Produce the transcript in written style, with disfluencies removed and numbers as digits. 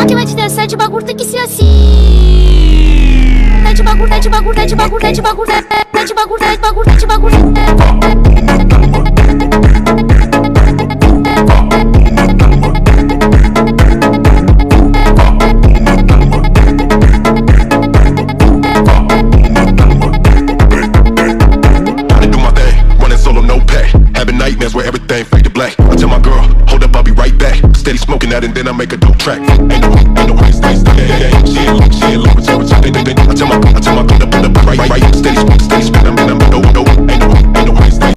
que vai te dançar de bagulho tem que ser assim. De bagulho, de bagulho, de bagulho, de bagulho, de bagulho, de bagulho, de bagulho. Nightmares where everything fade to black. I tell my girl, hold up, I'll be right back. Steady smoking that and then I make a dope track. Ain't no stay. She ain't look, she ain't look. I tell my girl, up, right. Steady smoke.